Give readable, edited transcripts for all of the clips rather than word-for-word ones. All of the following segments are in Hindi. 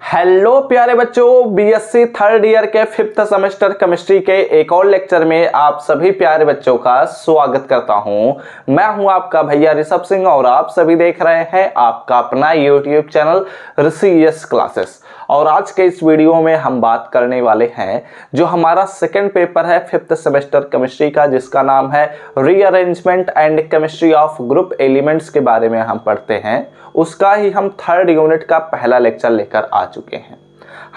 हेलो प्यारे बच्चों, बीएससी थर्ड ईयर के 5th सेमेस्टर केमिस्ट्री के एक और लेक्चर में आप सभी प्यारे बच्चों का स्वागत करता हूं। मैं हूं आपका भैया ऋषभ सिंह और आप सभी देख रहे हैं आपका अपना यूट्यूब चैनल ऋषि क्लासेस। और आज के इस वीडियो में हम बात करने वाले हैं जो हमारा सेकंड पेपर है 5th सेमेस्टर केमिस्ट्री का, जिसका नाम है rearrangement and chemistry of group elements के बारे में हम पढ़ते हैं। उसका ही हम थर्ड यूनिट का पहला लेक्चर लेकर आ चुके हैं।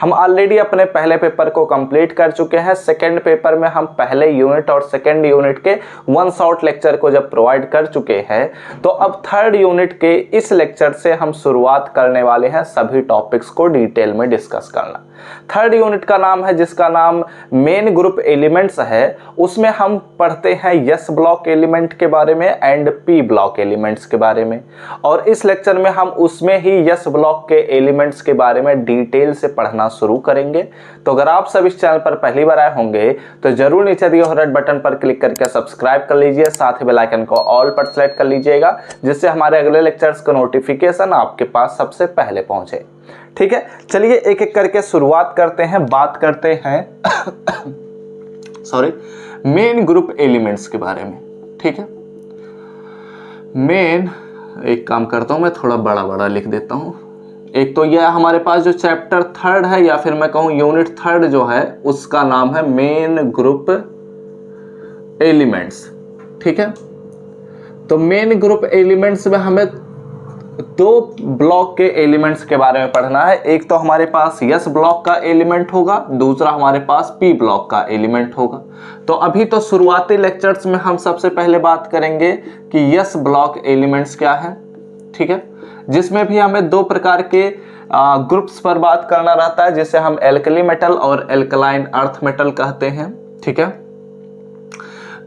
हम ऑलरेडी अपने पहले पेपर को कंप्लीट कर चुके हैं। सेकंड पेपर में हम पहले यूनिट और सेकंड यूनिट के वन शॉट लेक्चर को जब प्रोवाइड कर चुके हैं, तो अब थर्ड यूनिट के इस लेक्चर से हम शुरुआत करने वाले हैं सभी टॉपिक्स को डिटेल में डिस्कस करना। थर्ड यूनिट का नाम है, जिसका नाम मेन ग्रुप एलिमेंट्स है। उसमें हम पढ़ते हैं एस ब्लॉक एलिमेंट के बारे में एंड पी ब्लॉक एलिमेंट्स के बारे में, और इस लेक्चर में हम उसमें ही एस ब्लॉक के एलिमेंट्स के बारे में डिटेल से पढ़ना शुरू करेंगे। तो अगर आप सब इस चैनल पर पहली बार आए होंगे तो जरूर नीचे दिए हुए रेड बटन पर क्लिक करके सब्सक्राइब कर लीजिए, साथ ही बेल आइकन को ऑल पर सेलेक्ट कर लीजिएगा, जिससे हमारे अगले लेक्चर्स का नोटिफिकेशन आपके पास सबसे पहले पहुंचे। ठीक है, चलिए एक एक करके शुरुआत करते हैं। बात करते हैं सॉरी मेन ग्रुप एलिमेंट्स के बारे में। ठीक है, मेन एक काम करता हूं, मैं थोड़ा बड़ा बड़ा लिख देता हूं। एक तो यह हमारे पास जो चैप्टर थर्ड है, या फिर मैं कहूं यूनिट थर्ड जो है, उसका नाम है मेन ग्रुप एलिमेंट्स। ठीक है, तो मेन ग्रुप एलिमेंट्स में हमें दो ब्लॉक के एलिमेंट्स के बारे में पढ़ना है। एक तो हमारे पास एस ब्लॉक का एलिमेंट होगा, दूसरा हमारे पास पी ब्लॉक का एलिमेंट होगा। तो अभी तो शुरुआती लेक्चर्स में हम सबसे पहले बात करेंगे कि एस ब्लॉक एलिमेंट्स क्या है। ठीक है, जिसमें भी हमें दो प्रकार के ग्रुप्स पर बात करना रहता है, जिसे हम एल्कली मेटल और एल्कलाइन अर्थ मेटल कहते हैं। ठीक है,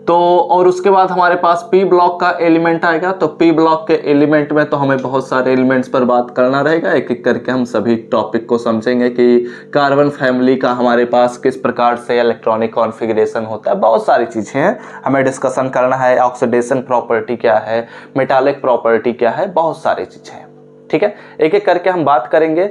तो और उसके बाद हमारे पास पी ब्लॉक का एलिमेंट आएगा। तो पी ब्लॉक के एलिमेंट में तो हमें बहुत सारे एलिमेंट्स पर बात करना रहेगा। एक एक करके हम सभी टॉपिक को समझेंगे कि कार्बन फैमिली का हमारे पास किस प्रकार से इलेक्ट्रॉनिक कॉन्फ़िगरेशन होता है। बहुत सारी चीज़ें हैं हमें डिस्कशन करना है। ऑक्सीडेशन प्रॉपर्टी क्या है, मेटालिक प्रॉपर्टी क्या है, बहुत सारी चीज़ें हैं। ठीक है, एक एक करके हम बात करेंगे।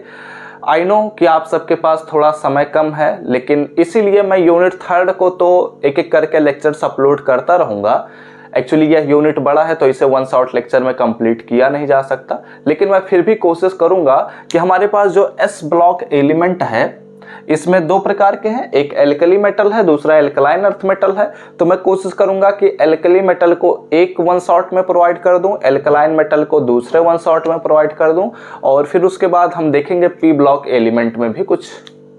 आई नो कि आप सबके पास थोड़ा समय कम है, लेकिन इसीलिए मैं यूनिट थर्ड को तो एक एक करके लेक्चर्स अपलोड करता रहूँगा। एक्चुअली यह यूनिट बड़ा है तो इसे वन शॉट लेक्चर में कंप्लीट किया नहीं जा सकता, लेकिन मैं फिर भी कोशिश करूँगा कि हमारे पास जो एस ब्लॉक एलिमेंट है, इसमें दो प्रकार के हैं। एक एल्कली मेटल है, दूसरा एल्कलाइन अर्थ मेटल है। तो मैं कोशिश करूंगा कि एल्कली मेटल को एक वन शॉट में प्रोवाइड कर दूं, एल्कलाइन मेटल को दूसरे वन शॉट में प्रोवाइड कर दूं, और फिर उसके बाद हम देखेंगे पी ब्लॉक एलिमेंट में भी कुछ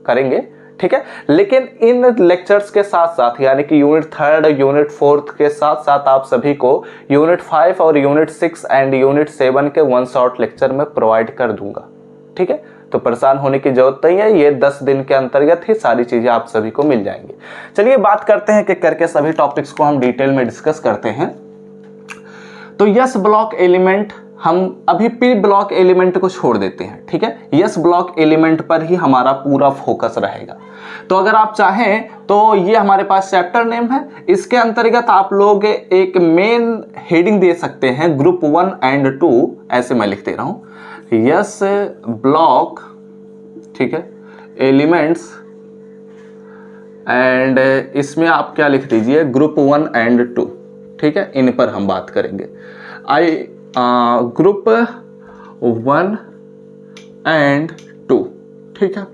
करेंगे। ठीक है, लेकिन इन लेक्चर्स के साथ साथ, यानी कि यूनिट थर्ड, यूनिट फोर्थ के साथ साथ आप सभी को यूनिट 5 और यूनिट 6 एंड यूनिट 7 के वन शॉट लेक्चर में प्रोवाइड कर दूंगा। ठीक है, तो परेशान होने की जरूरत नहीं है, ये 10 दिन के अंतर्गत ही सारी चीजें आप सभी को मिल जाएंगी। चलिए बात करते हैं कि करके सभी टॉपिक्स को हम डिटेल में डिस्कस करते हैं। तो यस ब्लॉक एलिमेंट, हम अभी पी ब्लॉक एलिमेंट को छोड़ देते हैं। ठीक है, यस ब्लॉक एलिमेंट पर ही हमारा पूरा फोकस रहेगा। तो अगर आप चाहें तो ये हमारे पास चैप्टर नेम है, इसके अंतर्गत आप लोग एक मेन हेडिंग दे सकते हैं, ग्रुप 1 एंड 2, ऐसे मैं लिख दे रहा हूं, यस ब्लॉक। ठीक है, एलिमेंट्स, एंड इसमें आप क्या लिख दीजिए, ग्रुप 1 एंड 2। ठीक है, इन पर हम बात करेंगे। Group 1 and 2। ठीक है,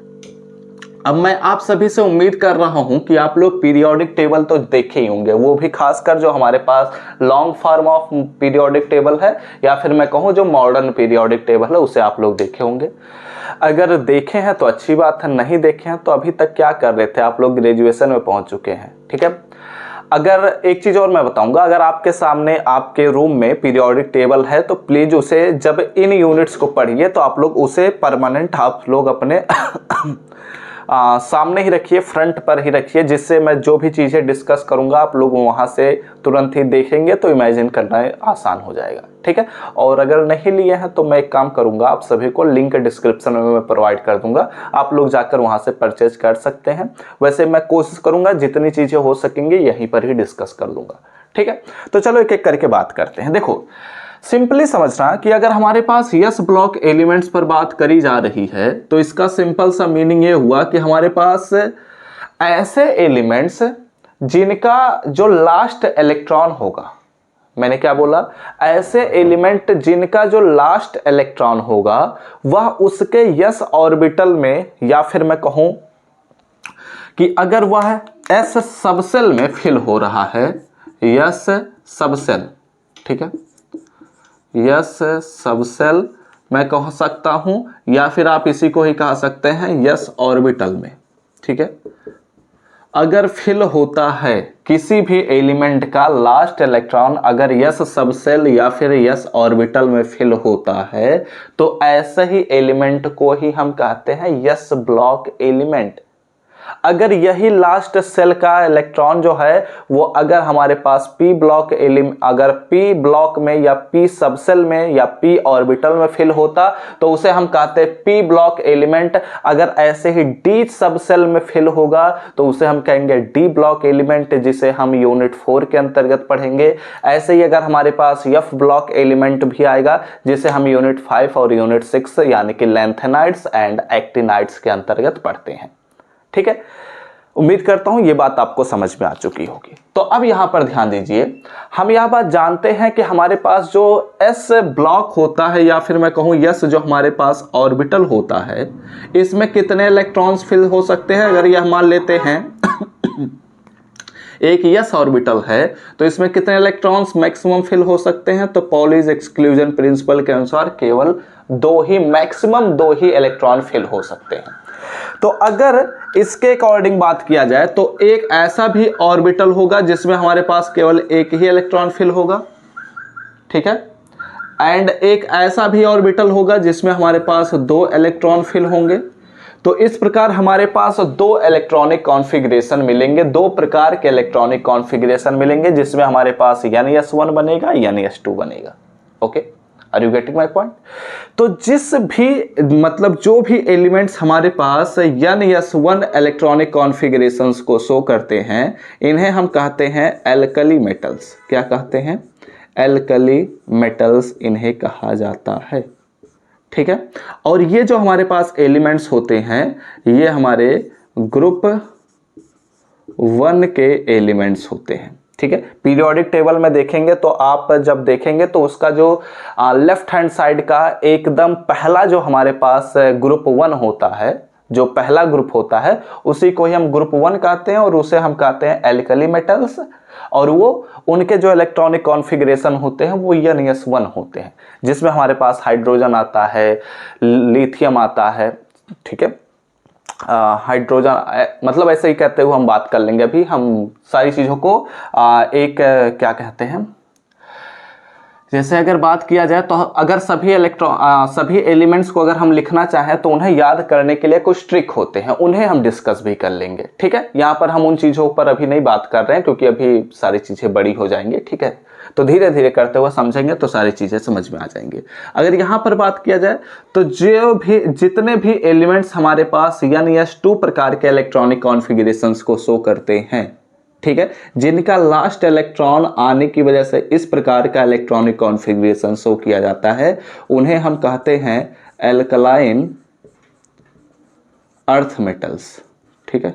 अब मैं आप सभी से उम्मीद कर रहा हूं कि आप लोग पीरियोडिक टेबल तो देखे ही होंगे, वो भी खासकर जो हमारे पास long form of periodic table है, या फिर मैं कहूं जो मॉडर्न पीरियोडिक टेबल है, उसे आप लोग देखे होंगे। अगर देखे हैं तो अच्छी बात है, नहीं देखे हैं तो अभी तक क्या कर रहे थे, आप लोग ग्रेजुएशन में पहुंच चुके हैं। ठीक है, अगर एक चीज और मैं बताऊंगा, अगर आपके सामने आपके रूम में पीरियोडिक टेबल है तो प्लीज उसे, जब इन यूनिट्स को पढ़िए तो आप लोग उसे परमानेंट आप लोग अपने सामने ही रखिए, फ्रंट पर ही रखिए, जिससे मैं जो भी चीज़ें डिस्कस करूंगा आप लोग वहां से तुरंत ही देखेंगे तो इमेजिन करना आसान हो जाएगा। ठीक है, और अगर नहीं लिए हैं तो मैं एक काम करूंगा, आप सभी को लिंक डिस्क्रिप्शन में मैं प्रोवाइड कर दूंगा, आप लोग जाकर वहां से परचेज कर सकते हैं। वैसे मैं कोशिश करूंगा जितनी चीज़ें हो सकेंगी यहीं पर ही डिस्कस कर दूंगा। ठीक है, तो चलो एक एक करके बात करते हैं। देखो, सिंपली समझना कि अगर हमारे पास यस ब्लॉक एलिमेंट्स पर बात करी जा रही है तो इसका सिंपल सा मीनिंग ये हुआ कि हमारे पास ऐसे एलिमेंट्स जिनका जो लास्ट इलेक्ट्रॉन होगा, मैंने क्या बोला, ऐसे एलिमेंट जिनका जो लास्ट इलेक्ट्रॉन होगा वह उसके यस ऑर्बिटल में, या फिर मैं कहूं कि अगर वह एस सबसेल में फिल हो रहा है, यस सबसेल, ठीक है, यस सबसेल मैं कह सकता हूं, या फिर आप इसी को ही कह सकते हैं यस ऑर्बिटल में, ठीक है। अगर फिल होता है किसी भी एलिमेंट का लास्ट इलेक्ट्रॉन अगर यस सबसेल या फिर यस ऑर्बिटल में फिल होता है तो ऐसे ही एलिमेंट को ही हम कहते हैं यस ब्लॉक एलिमेंट। अगर यही लास्ट सेल का इलेक्ट्रॉन जो है वो अगर हमारे पास पी ब्लॉक अगर पी ब्लॉक में या पी सबसेल में या पी ऑर्बिटल में फिल होता तो उसे हम कहते हैं पी ब्लॉक एलिमेंट। अगर ऐसे ही डी सबसेल में फिल होगा तो उसे हम कहेंगे डी ब्लॉक एलिमेंट, जिसे हम यूनिट 4 के अंतर्गत पढ़ेंगे। ऐसे ही अगर हमारे पास एफ ब्लॉक एलिमेंट भी आएगा जिसे हम यूनिट 5 और यूनिट 6 यानी कि लैंथेनाइड्स एंड एक्टिनाइड्स के अंतर्गत पढ़ते हैं, ठीक है। उम्मीद करता हूं ये बात आपको समझ में आ चुकी होगी। तो अब यहां पर ध्यान दीजिए, हम यह बात जानते हैं कि हमारे पास जो एस ब्लॉक होता है या फिर मैं कहूं यस जो हमारे पास ऑर्बिटल होता है, इसमें कितने इलेक्ट्रॉन्स फिल हो सकते हैं। अगर यह मान लेते हैं एक यस ऑर्बिटल है तो इसमें कितने इलेक्ट्रॉन्स मैक्सिमम फिल हो सकते हैं। तो पॉलीज एक्सक्लूजन प्रिंसिपल के अनुसार केवल मैक्सिमम दो ही इलेक्ट्रॉन फिल हो सकते हैं। तो अगर इसके अकॉर्डिंग बात किया जाए तो एक ऐसा भी ऑर्बिटल होगा जिसमें हमारे पास केवल एक ही इलेक्ट्रॉन फिल होगा, ठीक है, एंड एक ऐसा भी ऑर्बिटल होगा जिसमें हमारे पास 2 इलेक्ट्रॉन फिल होंगे। तो इस प्रकार हमारे पास 2 इलेक्ट्रॉनिक कॉन्फ़िगरेशन मिलेंगे, 2 प्रकार के इलेक्ट्रॉनिक कॉन्फ़िगरेशन मिलेंगे जिसमें हमारे पास NS1 बनेगा, NS2 बनेगा। Okay, are you getting my point. तो जिस भी मतलब जो भी एलिमेंट्स हमारे पास NS1 इलेक्ट्रॉनिक कॉन्फ़िगरेशंस को शो करते हैं इन्हें हम कहते हैं एल्कली मेटल्स। क्या कहते हैं? एल्कली मेटल्स इन्हें कहा जाता है, ठीक है। और ये जो हमारे पास एलिमेंट्स होते हैं ये हमारे ग्रुप 1 के एलिमेंट्स होते हैं, ठीक है। पीरियोडिक टेबल में देखेंगे तो आप जब देखेंगे तो उसका जो लेफ्ट हैंड साइड का एकदम पहला जो हमारे पास ग्रुप 1 होता है, जो पहला ग्रुप होता है उसी को ही हम ग्रुप 1 कहते हैं और उसे हम कहते हैं एल्कली मेटल्स। और वो उनके जो इलेक्ट्रॉनिक कॉन्फ़िगरेशन होते हैं वो NS1 होते हैं, जिसमें हमारे पास हाइड्रोजन आता है, लिथियम आता है, ठीक है। हाइड्रोजन मतलब ऐसे ही कहते हुए हम बात कर लेंगे, अभी हम सारी चीज़ों को एक क्या कहते हैं, जैसे अगर बात किया जाए तो अगर सभी एलिमेंट्स को अगर हम लिखना चाहें तो उन्हें याद करने के लिए कुछ ट्रिक होते हैं, उन्हें हम डिस्कस भी कर लेंगे, ठीक है। यहाँ पर हम उन चीज़ों पर अभी नहीं बात कर रहे हैं क्योंकि अभी सारी चीज़ें बड़ी हो जाएंगी, ठीक है। तो धीरे धीरे करते हुए समझेंगे तो सारी चीज़ें समझ में आ जाएंगी। अगर यहाँ पर बात किया जाए तो जितने भी एलिमेंट्स हमारे पास NS2 प्रकार के इलेक्ट्रॉनिक कॉन्फ़िगरेशंस को शो करते हैं, ठीक है, जिनका लास्ट इलेक्ट्रॉन आने की वजह से इस प्रकार का इलेक्ट्रॉनिक कॉन्फ़िगरेशन शो किया जाता है, उन्हें हम कहते हैं एल्कलाइन अर्थ मेटल्स, ठीक है,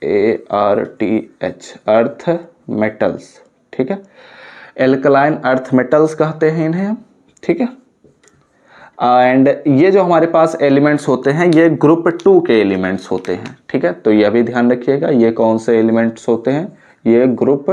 EARTH अर्थ मेटल्स, ठीक है। एल्कलाइन अर्थ मेटल्स कहते हैं इन्हें, ठीक है। एंड ये जो हमारे पास एलिमेंट्स होते हैं ये ग्रुप 2 के एलिमेंट्स होते हैं, ठीक है। तो ये भी ध्यान रखिएगा, ये कौन से एलिमेंट्स होते हैं, ये ग्रुप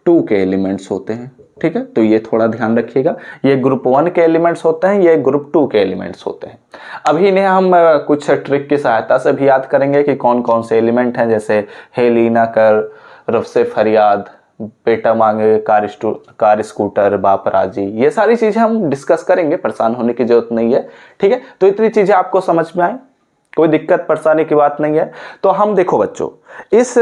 2 के एलिमेंट्स होते हैं, ठीक है। तो ये थोड़ा ध्यान रखिएगा, ये ग्रुप 1 के एलिमेंट्स होते हैं, ये ग्रुप 2 के एलिमेंट्स होते हैं। अभी इन्हें हम कुछ ट्रिक की सहायता से भी याद करेंगे कि कौन कौन से एलिमेंट हैं, जैसे हेलिना कर, रफ्से फरियाद, बेटा मांगे, कार स्कूटर, बाप राजी, ये सारी चीजें हम डिस्कस करेंगे, परेशान होने की जरूरत नहीं है, ठीक है। तो इतनी चीजें आपको समझ में आए, कोई दिक्कत परेशानी की बात नहीं है। तो हम देखो बच्चों, इस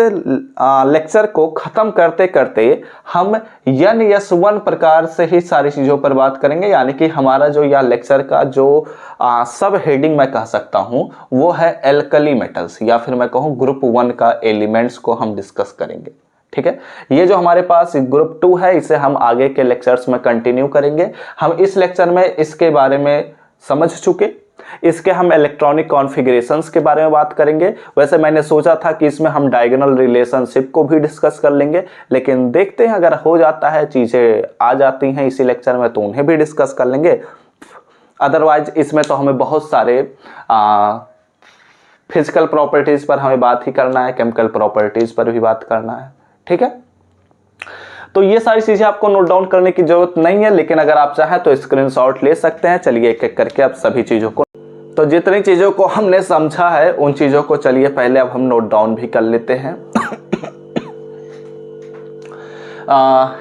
लेक्चर को खत्म करते करते हम NS1 प्रकार से ही सारी चीजों पर बात करेंगे, यानी कि हमारा जो यह लेक्चर का जो सब हेडिंग मैं कह सकता हूं वो है एल्कली मेटल्स, या फिर मैं कहूं ग्रुप 1 का एलिमेंट्स को हम डिस्कस करेंगे, ठीक है। ये जो हमारे पास ग्रुप 2 है इसे हम आगे के लेक्चर्स में कंटिन्यू करेंगे। हम इस लेक्चर में इसके बारे में समझ चुके, इसके हम इलेक्ट्रॉनिक कॉन्फ़िगरेशंस के बारे में बात करेंगे। वैसे मैंने सोचा था कि इसमें हम डायगोनल रिलेशनशिप को भी डिस्कस कर लेंगे, लेकिन देखते हैं अगर हो जाता है, चीज़ें आ जाती हैं इसी लेक्चर में तो उन्हें भी डिस्कस कर लेंगे। अदरवाइज इसमें तो हमें बहुत सारे फिजिकल प्रॉपर्टीज़ पर हमें बात ही करना है, केमिकल प्रॉपर्टीज़ पर भी बात करना है, ठीक है। तो ये सारी चीजें आपको नोट डाउन करने की जरूरत नहीं है, लेकिन अगर आप चाहें तो स्क्रीनशॉट ले सकते हैं। चलिए एक एक करके आप सभी चीजों को, तो जितनी चीजों को हमने समझा है उन चीजों को चलिए पहले अब हम नोट डाउन भी कर लेते हैं।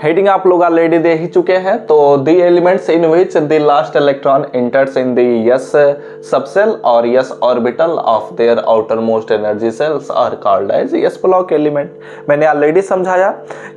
हेडिंग आप लोग ऑलरेडी दे ही चुके हैं। तो the elements in which the last electron enters in the s subshell और s orbital of their outermost energy shells are called as s block element. मैंने ऑलरेडी समझाया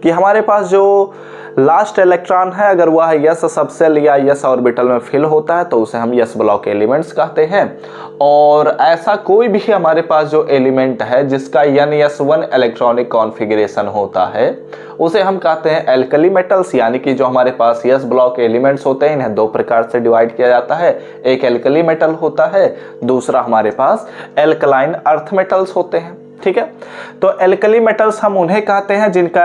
कि हमारे पास जो लास्ट इलेक्ट्रॉन है अगर वह s सबसेल या s ऑर्बिटल में फिल होता है तो उसे हम s ब्लॉक एलिमेंट्स कहते हैं। और ऐसा कोई भी हमारे पास जो एलिमेंट है जिसका n-s1 इलेक्ट्रॉनिक कॉन्फ़िगरेशन होता है उसे हम कहते हैं एल्कली मेटल्स। यानी कि जो हमारे पास s ब्लॉक एलिमेंट्स होते हैं इन्हें दो प्रकार से डिवाइड किया जाता है, एक एल्कली मेटल होता है, दूसरा हमारे पास एल्कलाइन अर्थ मेटल्स होते हैं, ठीक है। तो एल्कली मेटल्स हम उन्हें कहते हैं जिनका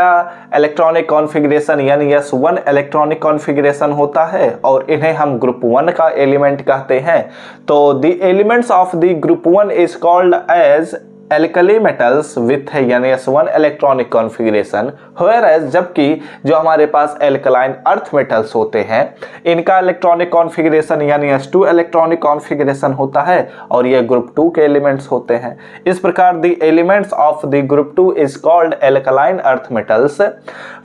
इलेक्ट्रॉनिक कॉन्फ़िगरेशन यानी s1 इलेक्ट्रॉनिक कॉन्फ़िगरेशन होता है और इन्हें हम ग्रुप 1 का एलिमेंट कहते हैं। तो the elements of the group 1 is called as alkali metals with यानी s1 इलेक्ट्रॉनिक कॉन्फ़िगरेशन, व्हेयरएज जबकि जो हमारे पास एल्कलाइन अर्थ मेटल्स होते हैं इनका इलेक्ट्रॉनिक कॉन्फ़िगरेशन यानी s2 इलेक्ट्रॉनिक कॉन्फ़िगरेशन होता है और ये ग्रुप 2 के एलिमेंट्स होते हैं। इस प्रकार the elements of the group 2 is called alkaline earth metals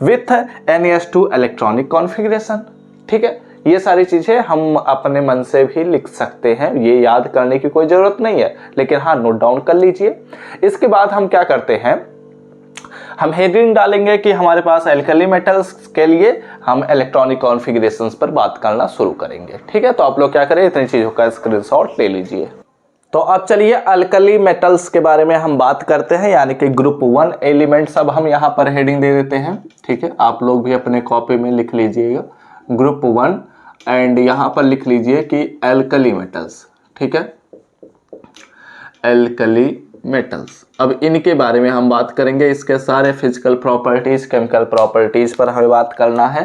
with Na2 electronic configuration, ठीक है। ये सारी चीजें हम अपने मन से भी लिख सकते हैं, ये याद करने की कोई जरूरत नहीं है, लेकिन हाँ नोट डाउन कर लीजिए। इसके बाद हम क्या करते हैं, हम हेडिंग डालेंगे कि हमारे पास एल्कली मेटल्स के लिए हम इलेक्ट्रॉनिक कॉन्फ़िगरेशंस पर बात करना शुरू करेंगे, ठीक है। तो आप लोग क्या करें, इतनी चीजों का स्क्रीनशॉट ले लीजिए। तो अब चलिए अल्कली मेटल्स के बारे में हम बात करते हैं, यानी कि ग्रुप 1 एलिमेंट्स। अब हम यहाँ पर हेडिंग दे देते हैं, ठीक है। आप लोग भी अपने कॉपी में लिख लीजिएगा ग्रुप 1 एंड यहाँ पर लिख लीजिए कि एल्कली मेटल्स, ठीक है, एल्कली मेटल्स। अब इनके बारे में हम बात करेंगे, इसके सारे फिजिकल प्रॉपर्टीज केमिकल प्रॉपर्टीज पर हमें बात करना है।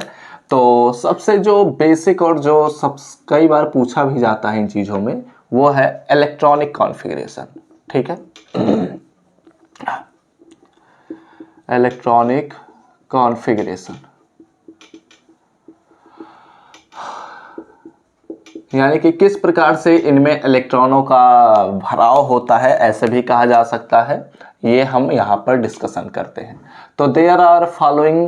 तो सबसे जो बेसिक और जो सब कई बार पूछा भी जाता है इन चीज़ों में वो है इलेक्ट्रॉनिक कॉन्फ़िगरेशन, ठीक है। इलेक्ट्रॉनिक कॉन्फ़िगरेशन यानी कि किस प्रकार से इनमें इलेक्ट्रॉनों का भराव होता है, ऐसे भी कहा जा सकता है, ये हम यहाँ पर डिस्कशन करते हैं। तो there are following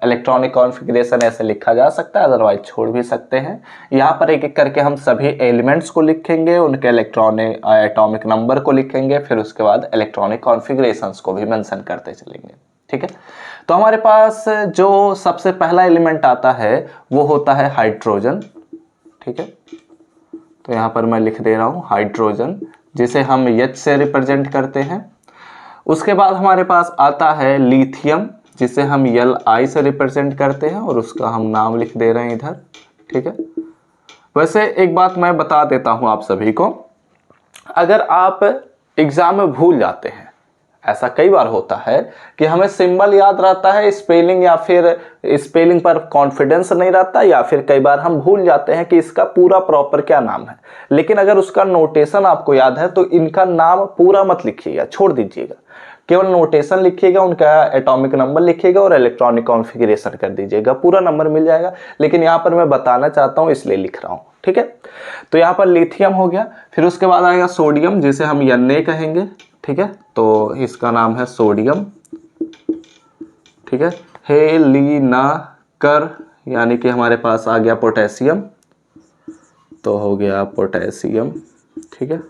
electronic configuration ऐसे लिखा जा सकता है, अदरवाइज छोड़ भी सकते हैं। यहाँ पर एक एक करके हम सभी एलिमेंट्स को लिखेंगे, उनके इलेक्ट्रॉनिक एटॉमिक नंबर को लिखेंगे, फिर उसके बाद इलेक्ट्रॉनिक कॉन्फ़िगरेशंस को भी मेंशन करते चलेंगे, ठीक है। तो हमारे पास जो सबसे पहला एलिमेंट आता है वो होता है हाइड्रोजन, ठीक है। तो यहाँ पर मैं लिख दे रहा हूँ हाइड्रोजन, जिसे हम H से रिप्रेजेंट करते हैं। उसके बाद हमारे पास आता है लिथियम, जिसे हम Li से रिप्रेजेंट करते हैं और उसका हम नाम लिख दे रहे हैं इधर, ठीक है। वैसे एक बात मैं बता देता हूँ आप सभी को, अगर आप एग्जाम में भूल जाते हैं, ऐसा कई बार होता है कि हमें सिंबल याद रहता है, स्पेलिंग या फिर स्पेलिंग पर कॉन्फिडेंस नहीं रहता, या फिर कई बार हम भूल जाते हैं कि इसका पूरा प्रॉपर क्या नाम है। लेकिन अगर उसका नोटेशन आपको याद है तो इनका नाम पूरा मत लिखिएगा, छोड़ दीजिएगा, केवल नोटेशन लिखिएगा, उनका एटॉमिक नंबर लिखिएगा और इलेक्ट्रॉनिक कॉन्फ़िगरेशन कर दीजिएगा, पूरा नंबर मिल जाएगा। लेकिन यहाँ पर मैं बताना चाहता हूँ इसलिए लिख रहा हूँ, ठीक है। तो यहाँ पर लिथियम हो गया, फिर उसके बाद आएगा सोडियम, जिसे हम Na कहेंगे, ठीक है। तो इसका नाम है सोडियम, ठीक है। हेलिनाकर यानी कि हमारे पास आ गया पोटेशियम, तो हो गया पोटेशियम, ठीक है।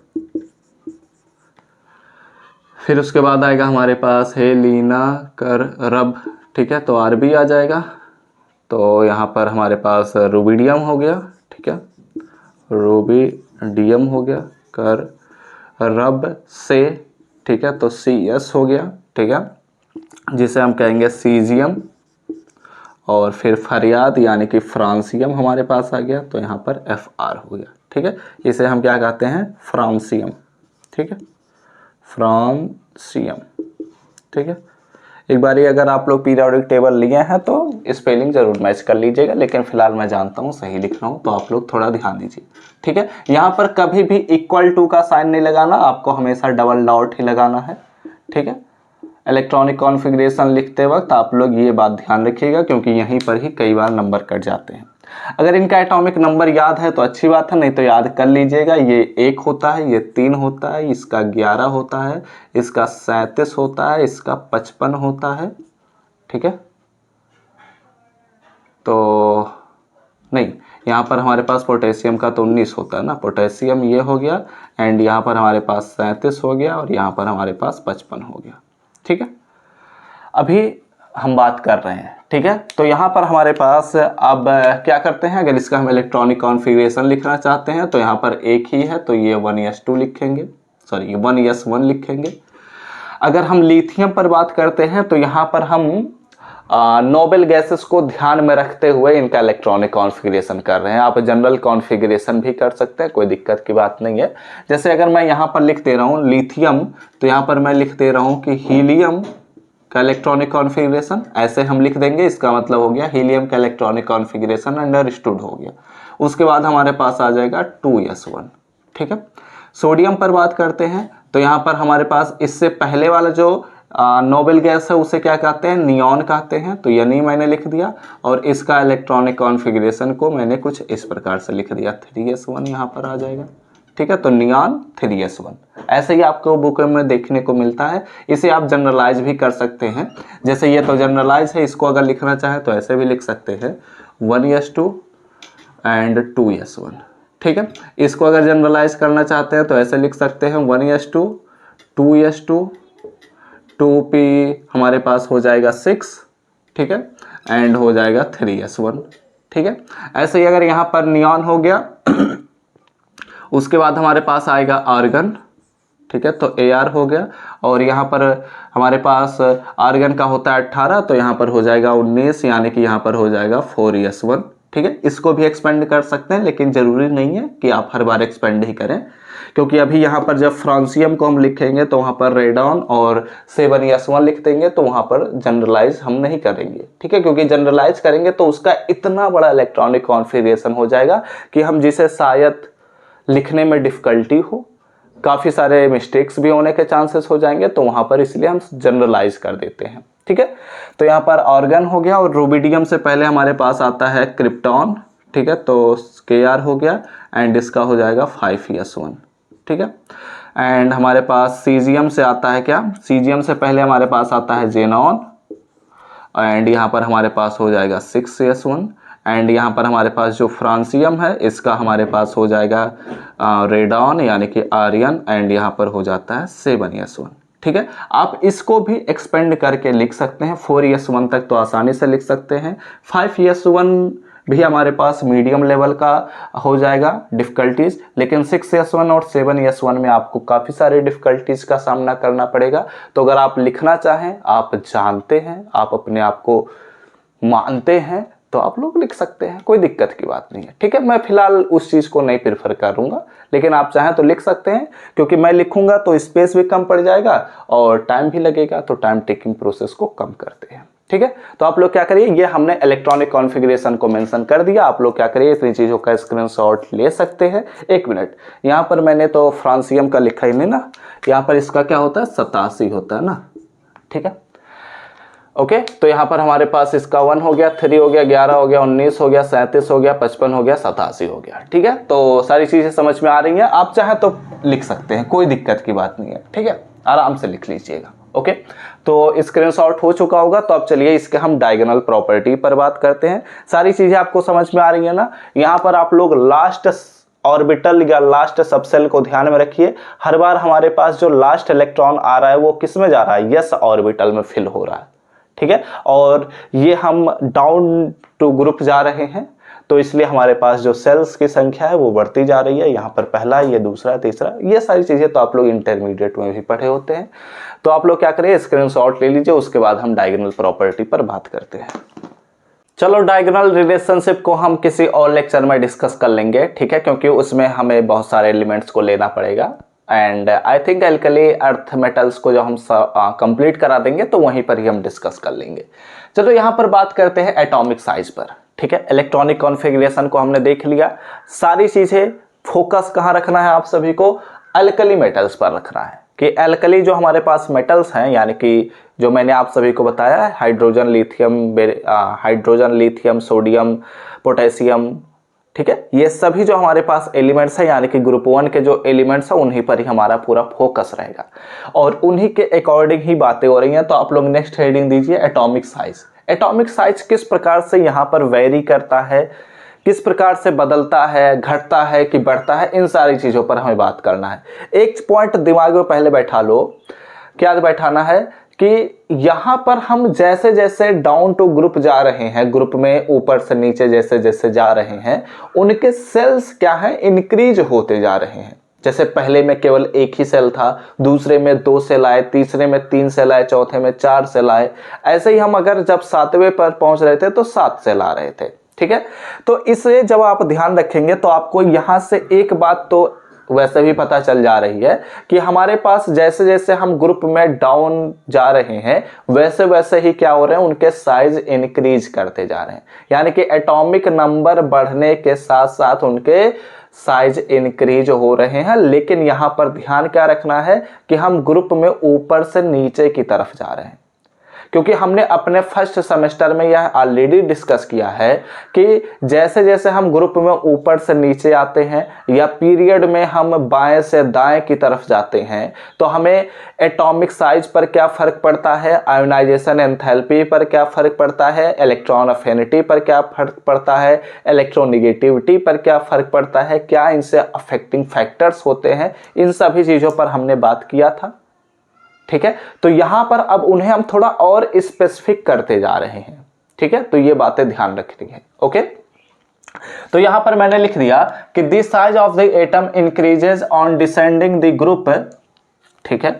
फिर उसके बाद आएगा हमारे पास हेलिनाकर रब, ठीक है, तो Rb आ जाएगा। तो यहाँ पर हमारे पास रुबिडियम हो गया, ठीक है, रुबिडियम हो गया, कर रब से, ठीक है, तो Cs हो गया, ठीक है। जिसे हम कहेंगे सीजियम, और फिर फरियाद यानी कि फ्रांसियम हमारे पास आ गया, तो यहाँ पर Fr हो गया। ठीक है, इसे हम क्या कहते हैं, फ्रांसियम। ठीक है, फ्रांसियम। ठीक है, एक बार अगर आप लोग पीरियोडिक टेबल लिए हैं तो स्पेलिंग जरूर मैच कर लीजिएगा, लेकिन फिलहाल मैं जानता हूँ सही लिख रहा हूँ, तो आप लोग थोड़ा ध्यान दीजिए। ठीक है, यहाँ पर कभी भी इक्वल टू का साइन नहीं लगाना, आपको हमेशा डबल डॉट ही लगाना है। ठीक है, इलेक्ट्रॉनिक कॉन्फ़िगरेशन लिखते वक्त आप लोग ये बात ध्यान रखिएगा, क्योंकि यहीं पर ही कई बार नंबर कट जाते हैं। अगर इनका एटॉमिक नंबर याद है तो अच्छी बात है, नहीं तो याद कर लीजिएगा। ये 1 होता है, ये 3 होता है, इसका 11 होता है, इसका 37 होता है, इसका 55 होता है। ठीक है, तो नहीं, यहाँ पर हमारे पास पोटेशियम का तो 19 होता है ना, पोटेशियम ये हो गया, एंड यहाँ पर हमारे पास 37 हो गया, और यहाँ पर हमारे पास 55 हो गया। ठीक है, अभी हम बात कर रहे हैं। ठीक है, तो यहाँ पर हमारे पास अब क्या करते हैं, अगर इसका हम इलेक्ट्रॉनिक कॉन्फ़िगरेशन लिखना चाहते हैं तो यहाँ पर एक ही है, तो ये 1s2 लिखेंगे, सॉरी 1s1 लिखेंगे। अगर हम लिथियम पर बात करते हैं तो यहाँ पर हम नोबल गैसेस को ध्यान में रखते हुए इनका इलेक्ट्रॉनिक कॉन्फ़िगरेशन कर रहे हैं। आप जनरल कॉन्फ़िगरेशन भी कर सकते हैं, कोई दिक्कत की बात नहीं है। जैसे अगर मैं यहाँ पर लिख दे रहा हूँ लिथियम, तो यहाँ पर मैं लिख दे रहा हूँ कि हीलियम का इलेक्ट्रॉनिक कॉन्फ़िगरेशन, ऐसे हम लिख देंगे, इसका मतलब हो गया हीलियम का इलेक्ट्रॉनिक कॉन्फ़िगरेशन अंडरस्टूड हो गया। उसके बाद हमारे पास आ जाएगा 2s1। ठीक है, सोडियम पर बात करते हैं तो यहाँ पर हमारे पास इससे पहले वाला जो नोबल गैस है उसे क्या कहते हैं, नियॉन कहते हैं, तो यानी मैंने लिख दिया, और इसका इलेक्ट्रॉनिक कॉन्फ़िगरेशन को मैंने कुछ इस प्रकार से लिख दिया, 3s1 यहाँ पर आ जाएगा। ठीक है, तो नियॉन 3s1, ऐसे ही आपको बुक में देखने को मिलता है। इसे आप जनरलाइज भी कर सकते हैं, जैसे ये तो जनरलाइज है, इसको अगर लिखना चाहे तो ऐसे भी लिख सकते हैं 1s2 एंड 2s1। ठीक है, इसको अगर जनरलाइज करना चाहते हैं तो ऐसे लिख सकते हैं 1s2 2s2 2p हमारे पास हो जाएगा 6। ठीक है, एंड हो जाएगा 3s1। ठीक है, ऐसे ही अगर यहाँ पर नियॉन हो गया उसके बाद हमारे पास आएगा आर्गन। ठीक है, तो Ar हो गया, और यहाँ पर हमारे पास आर्गन का होता है 18, तो यहाँ पर हो जाएगा 19, यानी कि यहाँ पर हो जाएगा 4s1। ठीक है, इसको भी एक्सपेंड कर सकते हैं, लेकिन जरूरी नहीं है कि आप हर बार एक्सपेंड ही करें, क्योंकि अभी यहाँ पर जब फ्रांसियम को हम लिखेंगे तो वहाँ पर रेडॉन और 7s1 लिख देंगे, तो वहाँ पर जनरलाइज हम नहीं करेंगे। ठीक है, क्योंकि जनरलाइज करेंगे तो उसका इतना बड़ा इलेक्ट्रॉनिक कॉन्फ़िगरेशन हो जाएगा कि हम जिसे शायद लिखने में डिफ़िकल्टी हो, काफ़ी सारे मिस्टेक्स भी होने के चांसेस हो जाएंगे, तो वहाँ पर इसलिए हम जनरलाइज कर देते हैं। ठीक है, तो यहाँ पर ऑर्गन हो गया, और रूबिडियम से पहले हमारे पास आता है क्रिप्टॉन। ठीक है, तो Kr हो गया, एंड इसका हो जाएगा 5s1। ठीक है, एंड हमारे पास सीजियम से आता है क्या, सीजियम से पहले हमारे पास आता है जेनॉन, एंड यहाँ पर हमारे पास हो जाएगा 6s1, एंड यहाँ पर हमारे पास जो फ्रांसियम है इसका हमारे पास हो जाएगा रेडॉन यानी कि आर्यन, एंड यहाँ पर हो जाता है 7s1। ठीक है, आप इसको भी एक्सपेंड करके लिख सकते हैं, 4s1 तक तो आसानी से लिख सकते हैं, 5s1 भी हमारे पास मीडियम लेवल का हो जाएगा डिफ़िकल्टीज, लेकिन 6s1 और 7s1 में आपको काफ़ी सारे डिफ़िकल्टीज का सामना करना पड़ेगा। तो अगर आप लिखना चाहें, आप जानते हैं, आप अपने आप को मानते हैं, तो आप लोग लिख सकते हैं, कोई दिक्कत की बात नहीं है। ठीक है, मैं फिलहाल उस चीज़ को नहीं प्रेफर करूँगा, लेकिन आप चाहें तो लिख सकते हैं, क्योंकि मैं लिखूंगा तो स्पेस भी कम पड़ जाएगा और टाइम भी लगेगा, तो टाइम टेकिंग प्रोसेस को कम करते हैं। ठीक है, तो आप लोग क्या करिए, ये हमने इलेक्ट्रॉनिक कॉन्फ़िगरेशन को मेंशन कर दिया, आप लोग क्या करिए इतनी चीज़ों का स्क्रीनशॉट ले सकते हैं। एक मिनट, यहाँ पर मैंने तो फ्रांसियम का लिखा ही नहीं ना, यहाँ पर इसका क्या होता है, 87 होता है ना। ठीक है, ओके, तो यहाँ पर हमारे पास इसका 1 हो गया, 3 हो गया, 11 हो गया, 19 हो गया, 37 हो गया, 55 हो गया, 87 हो गया। ठीक है, तो सारी चीज़ें समझ में आ रही हैं, आप चाहे तो लिख सकते हैं, कोई दिक्कत की बात नहीं है। ठीक है, आराम से लिख लीजिएगा। ओके, तो स्क्रीनशॉट हो चुका होगा, तो अब चलिए इसके हम डायगोनल प्रॉपर्टी पर बात करते हैं। सारी चीज़ें आपको समझ में आ रही है ना। यहाँ पर आप लोग लास्ट ऑर्बिटल या लास्ट सबसेल को ध्यान में रखिए, हर बार हमारे पास जो लास्ट इलेक्ट्रॉन आ रहा है वो किस में जा रहा है, यस ऑर्बिटल में फिल हो रहा है। ठीक है, और ये हम डाउन टू ग्रुप जा रहे हैं, तो इसलिए हमारे पास जो सेल्स की संख्या है वो बढ़ती जा रही है। यहाँ पर पहला, ये दूसरा, तीसरा, ये सारी चीज़ें तो आप लोग इंटरमीडिएट में भी पढ़े होते हैं। तो आप लोग क्या करिए, स्क्रीनशॉट ले लीजिए, उसके बाद हम डायगोनल प्रॉपर्टी पर बात करते हैं। चलो डायगोनल रिलेशनशिप को हम किसी और लेक्चर में डिस्कस कर लेंगे, ठीक है, क्योंकि उसमें हमें बहुत सारे एलिमेंट्स को लेना पड़ेगा। And I think alkali earth metals को जो हम कंप्लीट करा देंगे तो वहीं पर ही हम डिस्कस कर लेंगे। चलो यहाँ पर बात करते हैं एटॉमिक साइज पर, ठीक है। इलेक्ट्रॉनिक कॉन्फ़िगरेशन को हमने देख लिया, सारी चीज़ें फोकस कहाँ रखना है आप सभी को, अल्कली मेटल्स पर रखना है कि अल्कली जो हमारे पास मेटल्स हैं, यानी कि जो मैंने आप सभी को बताया है, हाइड्रोजन, लिथियम, सोडियम, पोटेशियम, ठीक है, ये सभी जो हमारे पास एलिमेंट्स हैं, यानी कि ग्रुप 1 के जो एलिमेंट्स हैं उन्हीं पर ही हमारा पूरा फोकस रहेगा और उन्हीं के अकॉर्डिंग ही बातें हो रही हैं। तो आप लोग नेक्स्ट हेडिंग दीजिए एटॉमिक साइज। एटॉमिक साइज किस प्रकार से यहाँ पर वेरी करता है, किस प्रकार से बदलता है, घटता है कि बढ़ता है, इन सारी चीज़ों पर हमें बात करना है। एक पॉइंट दिमाग में पहले बैठा लो, क्या बैठाना है कि यहाँ पर हम जैसे जैसे डाउन टू ग्रुप जा रहे हैं, ग्रुप में ऊपर से नीचे जैसे जैसे जा रहे हैं, उनके सेल्स क्या है, इंक्रीज होते जा रहे हैं। जैसे पहले में केवल एक ही सेल था, दूसरे में 2 सेल आए, तीसरे में 3 सेल आए, चौथे में 4 सेल आए, ऐसे ही हम अगर जब 7वें पर पहुंच रहे थे तो 7 सेल आ रहे थे, ठीक है। तो इसलिए जब आप ध्यान रखेंगे तो आपको यहां से एक बात तो वैसे भी पता चल जा रही है कि हमारे पास जैसे जैसे हम ग्रुप में डाउन जा रहे हैं वैसे वैसे ही क्या हो रहे हैं, उनके साइज इंक्रीज करते जा रहे हैं। यानी कि एटॉमिक नंबर बढ़ने के साथ साथ उनके साइज इंक्रीज हो रहे हैं। लेकिन यहां पर ध्यान क्या रखना है कि हम ग्रुप में ऊपर से नीचे की तरफ जा रहे हैं, क्योंकि हमने अपने फर्स्ट सेमेस्टर में यह ऑलरेडी डिस्कस किया है कि जैसे जैसे हम ग्रुप में ऊपर से नीचे आते हैं या पीरियड में हम बाएं से दाएं की तरफ जाते हैं तो हमें एटॉमिक साइज पर क्या फर्क पड़ता है, आयोनाइजेशन एंथैल्पी पर क्या फर्क पड़ता है, इलेक्ट्रॉन अफिनिटी पर क्या फर्क पड़ता है, इलेक्ट्रोनेगेटिविटी पर क्या फर्क पड़ता है, क्या इनसे अफेक्टिंग फैक्टर्स होते हैं, इन सभी चीज़ों पर हमने बात किया था, ठीक है। तो यहां पर अब उन्हें हम थोड़ा और स्पेसिफिक करते जा रहे हैं, ठीक है। तो ये बातें ध्यान रखनी है, ओके। तो यहां पर मैंने लिख दिया कि the size of the atom increases on descending the group, ठीक है।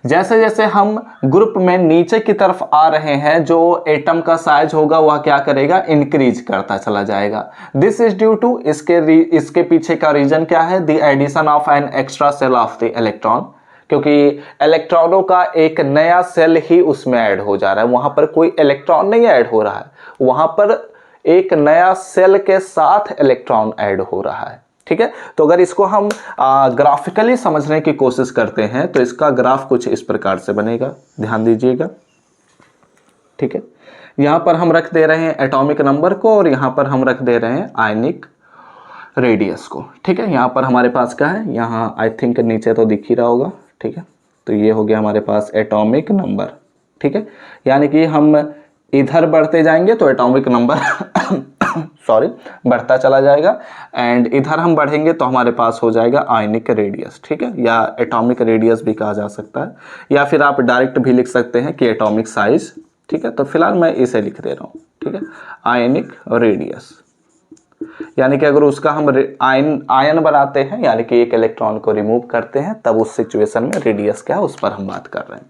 जैसे जैसे हम ग्रुप में नीचे की तरफ आ रहे हैं जो एटम का साइज होगा वह क्या करेगा, इंक्रीज करता चला जाएगा। दिस इज ड्यू टू, इसके पीछे का रीजन क्या है, the addition of an extra shell of the electron, क्योंकि इलेक्ट्रॉनों का एक नया सेल ही उसमें ऐड हो जा रहा है, वहां पर कोई इलेक्ट्रॉन नहीं ऐड हो रहा है, वहां पर एक नया सेल के साथ इलेक्ट्रॉन ऐड हो रहा है, ठीक है। तो अगर इसको हम ग्राफिकली समझने की कोशिश करते हैं तो इसका ग्राफ कुछ इस प्रकार से बनेगा, ध्यान दीजिएगा, ठीक है। यहां पर हम रख दे रहे हैं एटॉमिक नंबर को और यहां पर हम रख दे रहे हैं आयनिक रेडियस को, ठीक है। यहां पर हमारे पास क्या है, यहां आई थिंक नीचे तो दिख ही रहा होगा, ठीक है। तो ये हो गया हमारे पास एटॉमिक नंबर, ठीक है। यानी कि हम इधर बढ़ते जाएंगे तो एटॉमिक नंबर सॉरी बढ़ता चला जाएगा, एंड इधर हम बढ़ेंगे तो हमारे पास हो जाएगा आयनिक रेडियस, ठीक है, या एटॉमिक रेडियस भी कहा जा सकता है, या फिर आप डायरेक्ट भी लिख सकते हैं कि एटॉमिक साइज, ठीक है। तो फिलहाल मैं इसे लिख दे रहा हूँ, ठीक है, आयनिक रेडियस। यानी कि अगर उसका हम आयन बनाते हैं, यानी कि एक इलेक्ट्रॉन को रिमूव करते हैं, तब उस सिचुएशन में रेडियस क्या है उस पर हम बात कर रहे हैं।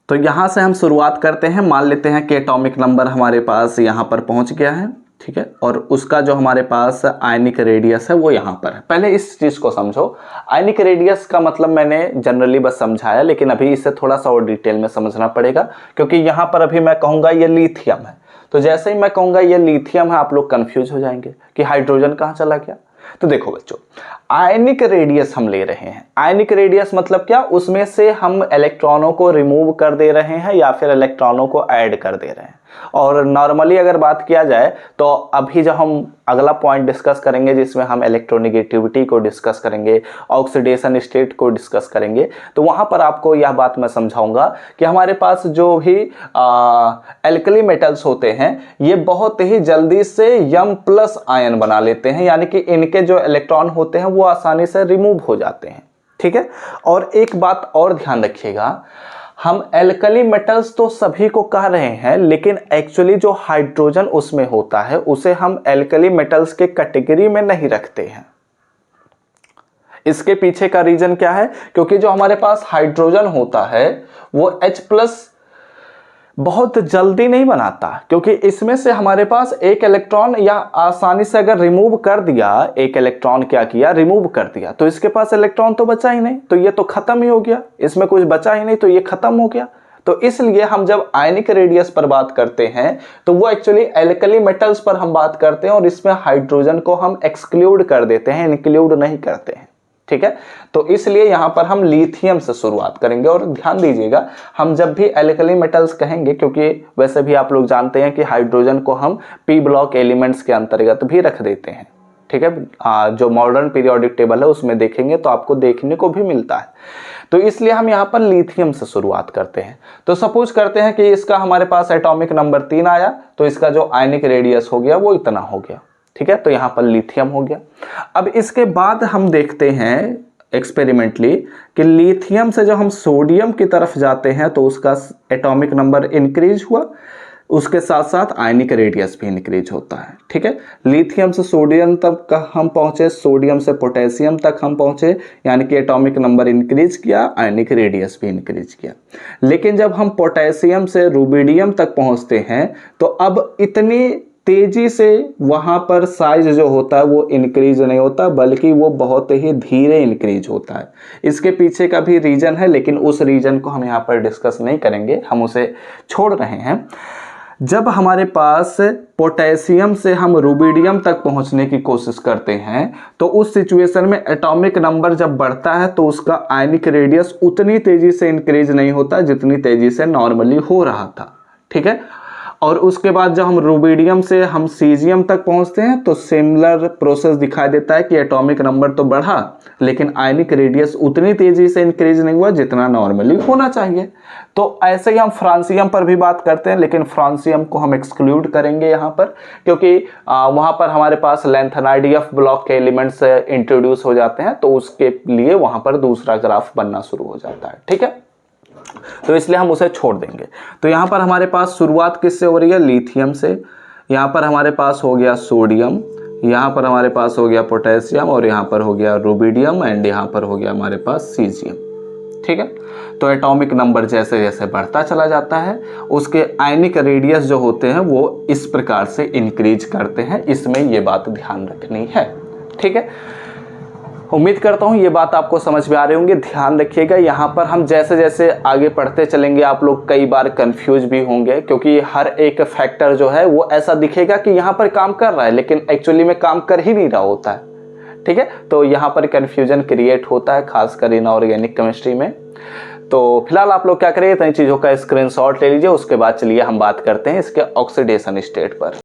तो यहां से हम शुरुआत करते हैं, मान लेते हैं कि एटॉमिक नंबर हमारे पास यहां पर पहुंच गया है, ठीक है, और उसका जो हमारे पास आयनिक रेडियस है वो यहां पर है। पहले इस चीज को समझो, आयनिक रेडियस का मतलब मैंने जनरली बस समझाया, लेकिन अभी इसे थोड़ा सा और डिटेल में समझना पड़ेगा, क्योंकि यहां पर अभी मैं कहूंगा ये लिथियम है, तो जैसे ही मैं कहूंगा ये लिथियम है आप लोग कंफ्यूज हो जाएंगे कि हाइड्रोजन कहां चला गया। तो देखो बच्चों, आयनिक रेडियस हम ले रहे हैं, आयनिक रेडियस मतलब क्या, उसमें से हम इलेक्ट्रॉनों को रिमूव कर दे रहे हैं या फिर इलेक्ट्रॉनों को ऐड कर दे रहे हैं। और नॉर्मली अगर बात किया जाए तो अभी जब हम अगला पॉइंट डिस्कस करेंगे जिसमें हम इलेक्ट्रोनेगेटिविटी को डिस्कस करेंगे, ऑक्सीडेशन स्टेट को डिस्कस करेंगे, तो वहां पर आपको यह बात मैं समझाऊंगा कि हमारे पास जो भी एल्कली मेटल्स होते हैं ये बहुत ही जल्दी से M+ आयन बना लेते हैं, यानी कि इनके जो इलेक्ट्रॉन होते हैं वो आसानी से रिमूव हो जाते हैं, ठीक है। और एक बात और ध्यान रखिएगा, हम एल्कली मेटल्स तो सभी को कह रहे हैं, लेकिन एक्चुअली जो हाइड्रोजन उसमें होता है उसे हम एल्कली मेटल्स के कैटेगरी में नहीं रखते हैं। इसके पीछे का रीजन क्या है? क्योंकि जो हमारे पास हाइड्रोजन होता है वो H+ बहुत जल्दी नहीं बनाता, क्योंकि इसमें से हमारे पास एक इलेक्ट्रॉन या आसानी से अगर रिमूव कर दिया, एक इलेक्ट्रॉन क्या किया, रिमूव कर दिया, तो इसके पास इलेक्ट्रॉन तो बचा ही नहीं, तो ये तो खत्म ही हो गया, इसमें कुछ बचा ही नहीं, तो ये खत्म हो गया। तो इसलिए हम जब आयनिक रेडियस पर बात करते हैं तो वो एक्चुअली एल्कली मेटल्स पर हम बात करते हैं, और इसमें हाइड्रोजन को हम एक्सक्लूड कर देते हैं, इंक्लूड नहीं करते हैं। ठीक है, तो इसलिए यहां पर हम लिथियम से शुरुआत करेंगे। और ध्यान दीजिएगा, हम जब भी एल्कली मेटल्स कहेंगे, क्योंकि वैसे भी आप लोग जानते हैं कि हाइड्रोजन को हम पी ब्लॉक एलिमेंट्स के अंतर्गत भी रख देते हैं। ठीक है, जो मॉडर्न पीरियोडिक टेबल है उसमें देखेंगे तो आपको देखने को भी मिलता है। तो इसलिए हम यहाँ पर लिथियम से शुरुआत करते हैं। तो सपोज करते हैं कि इसका हमारे पास एटॉमिक नंबर 3 आया, तो इसका जो आयनिक रेडियस हो गया वो इतना हो गया। ठीक है, तो यहाँ पर लिथियम हो गया। अब इसके बाद हम देखते हैं एक्सपेरिमेंटली कि लिथियम से जब हम सोडियम की तरफ जाते हैं तो उसका एटॉमिक नंबर इंक्रीज हुआ, उसके साथ साथ आयनिक रेडियस भी इंक्रीज होता है। ठीक है, लिथियम से सोडियम तक हम पहुंचे, सोडियम से पोटेशियम तक हम पहुंचे, यानी कि एटॉमिक नंबर इंक्रीज किया, आयनिक रेडियस भी इंक्रीज किया। लेकिन जब हम पोटेशियम से रुबिडियम तक पहुंचते हैं तो अब इतनी तेजी से वहां पर साइज जो होता है वो इंक्रीज नहीं होता, बल्कि वो बहुत ही धीरे इंक्रीज होता है। इसके पीछे का भी रीजन है, लेकिन उस रीजन को हम यहाँ पर डिस्कस नहीं करेंगे, हम उसे छोड़ रहे हैं। जब हमारे पास पोटेशियम से हम रुबिडियम तक पहुंचने की कोशिश करते हैं तो उस सिचुएशन में एटॉमिक नंबर जब बढ़ता है तो उसका आयनिक रेडियस उतनी तेजी से इंक्रीज नहीं होता जितनी तेजी से नॉर्मली हो रहा था। ठीक है, और उसके बाद जब हम रुबिडियम से हम सीजियम तक पहुंचते हैं तो सिमिलर प्रोसेस दिखाई देता है कि एटॉमिक नंबर तो बढ़ा, लेकिन आयनिक रेडियस उतनी तेजी से इंक्रीज नहीं हुआ जितना नॉर्मली होना चाहिए। तो ऐसे ही हम फ्रांसियम पर भी बात करते हैं, लेकिन फ्रांसियम को हम एक्सक्लूड करेंगे यहाँ पर, क्योंकि वहाँ पर हमारे पास लैंथेनाइड F ब्लॉक के एलिमेंट्स इंट्रोड्यूस हो जाते हैं, तो उसके लिए वहाँ पर दूसरा ग्राफ बनना शुरू हो जाता है। ठीक है, तो इसलिए हम उसे छोड़ देंगे। तो यहाँ पर हमारे पास शुरुआत किससे हो रही है? लिथियम से। यहाँ पर हमारे पास हो गया सोडियम, यहाँ पर हमारे पास हो गया पोटेशियम, और यहाँ पर हो गया रुबिडियम, एंड यहाँ पर हो गया हमारे पास सीजियम। ठीक है, तो एटॉमिक नंबर जैसे जैसे बढ़ता चला जाता है उसके आयनिक रेडियस जो होते हैं वो इस प्रकार से इंक्रीज करते हैं। इसमें ये बात ध्यान रखनी है। ठीक है, उम्मीद करता हूँ ये बात आपको समझ में आ रही होंगी। ध्यान रखिएगा, यहाँ पर हम जैसे जैसे आगे पढ़ते चलेंगे आप लोग कई बार कंफ्यूज भी होंगे, क्योंकि हर एक फैक्टर जो है वो ऐसा दिखेगा कि यहाँ पर काम कर रहा है, लेकिन एक्चुअली में काम कर ही नहीं रहा होता है। ठीक है, तो यहाँ पर कंफ्यूजन क्रिएट होता है, खासकर इनऑर्गेनिक केमिस्ट्री में। तो फिलहाल आप लोग क्या करिए, इतनी चीज़ों का स्क्रीनशॉट ले लीजिए, उसके बाद चलिए हम बात करते हैं इसके ऑक्सीडेशन स्टेट पर।